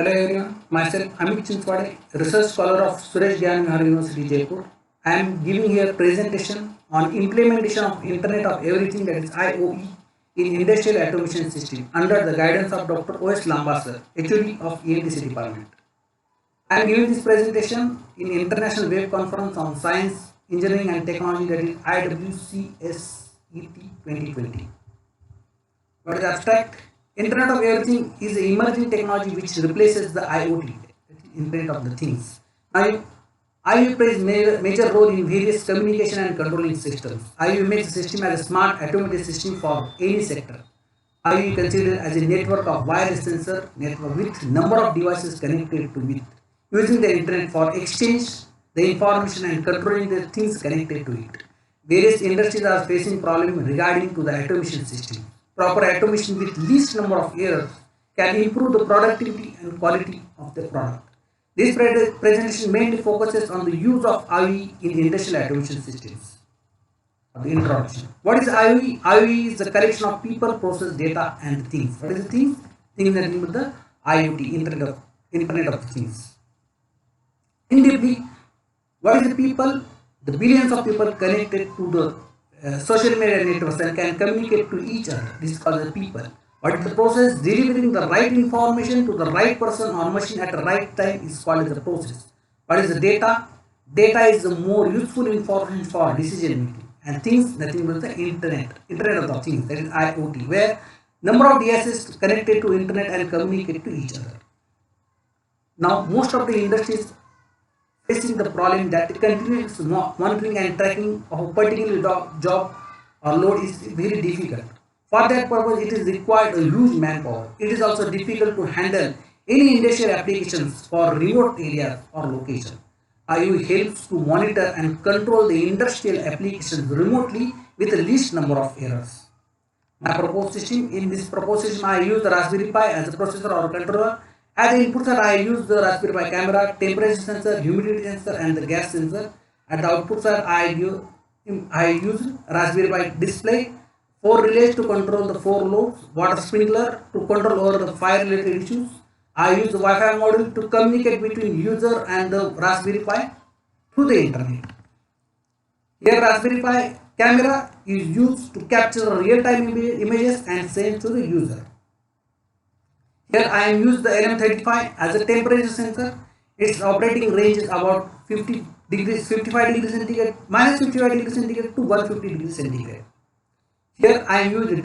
Hello everyone, myself Amit Chinswade, research scholar of Suresh Gyan University Jaipur. I am giving here a presentation on implementation of Internet of Everything, that is IOE, in Industrial Automation System under the guidance of Dr. O.S. Lambasar, HOD of ENTC Department. I am giving this presentation in International Web Conference on Science, Engineering and Technology, that is IWCSET 2020. What is abstract? Internet of Everything is an emerging technology which replaces the IoT, Internet of the Things. Now, IoE plays major role in various communication and controlling systems. IoE makes the system as a smart automated system for any sector. IoE considered as a network of wireless sensor network with number of devices connected to it, using the internet for exchange the information and controlling the things connected to it. Various industries are facing problems regarding to the automation system. Proper automation with least number of errors can improve the productivity and quality of the product. This presentation mainly focuses on the use of IoE in industrial automation systems. The introduction. What is IoE? IoE is the collection of people, process, data, and things. What is the things? Things that with the IoT, Internet of Things. In deeply, what is the people? The billions of people connected to the social media networks and can communicate to each other. This is called the people. What is the process? Delivering the right information to the right person or machine at the right time is called as the process. What is the data? Data is the more useful information for decision making. And things, nothing but the Internet of the Things, that is IoT, where number of devices connected to Internet and communicate to each other. Now, most of the industries facing the problem that continuous monitoring and tracking of a particular job or load is very difficult. For that purpose, it is required a huge manpower. It is also difficult to handle any industrial applications for remote areas or location. IoE helps to monitor and control the industrial applications remotely with the least number of errors. My proposed system, in this proposed system, I use the Raspberry Pi as a processor or controller. As the input side, I use the Raspberry Pi camera, temperature sensor, humidity sensor, and the gas sensor. At the output side, I use Raspberry Pi display, 4 relays to control the 4 loads, water sprinkler to control over the fire related issues. I use the Wi-Fi module to communicate between user and the Raspberry Pi through the internet. Here, Raspberry Pi camera is used to capture real-time images and send to the user. Here I am used the LM35 as a temperature sensor. Its operating range is about 55 degrees centigrade, minus 55 degrees centigrade to 150 degrees centigrade. Here I am used the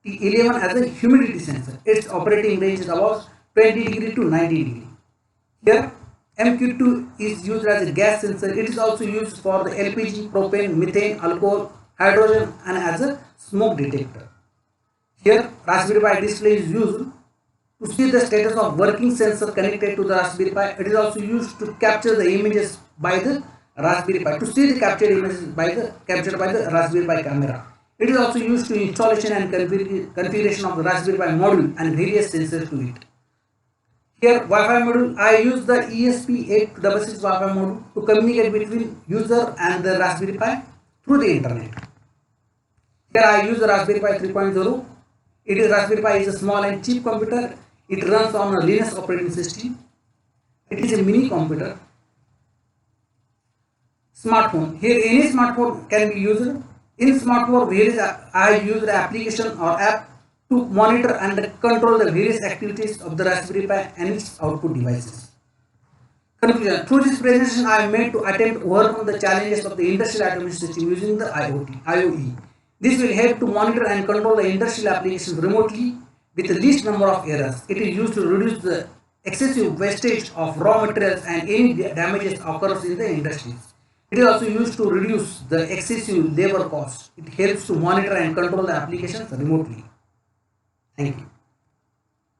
DHT11 as a humidity sensor. Its operating range is about 20 degree to 90 degree. Here MQ2 is used as a gas sensor. It is also used for the LPG, propane, methane, alcohol, hydrogen, and as a smoke detector. Here Raspberry Pi display is used to see the status of working sensor connected to the Raspberry Pi. It is also used to capture the images by the Raspberry Pi, to see the captured images captured by the Raspberry Pi camera. It is also used to installation and configuration of the Raspberry Pi module and various sensors to it. Here Wi-Fi module, I use the ESP8266 Wi-Fi module to communicate between user and the Raspberry Pi through the internet. Here I use the Raspberry Pi 3.0. It is Raspberry Pi is a small and cheap computer. It runs on a Linux operating system. It is a mini computer. Smartphone. Here any smartphone can be used. In smartphone, I use the application or app to monitor and control the various activities of the Raspberry Pi and its output devices. Conclusion. Through this presentation, I am made to attempt to overcome the challenges of the industrial automation system using the IoE. This will help to monitor and control the industrial applications remotely with the least number of errors. It is used to reduce the excessive wastage of raw materials and any damages occurs in the industries. It is also used to reduce the excessive labor costs. It helps to monitor and control the applications remotely. Thank you.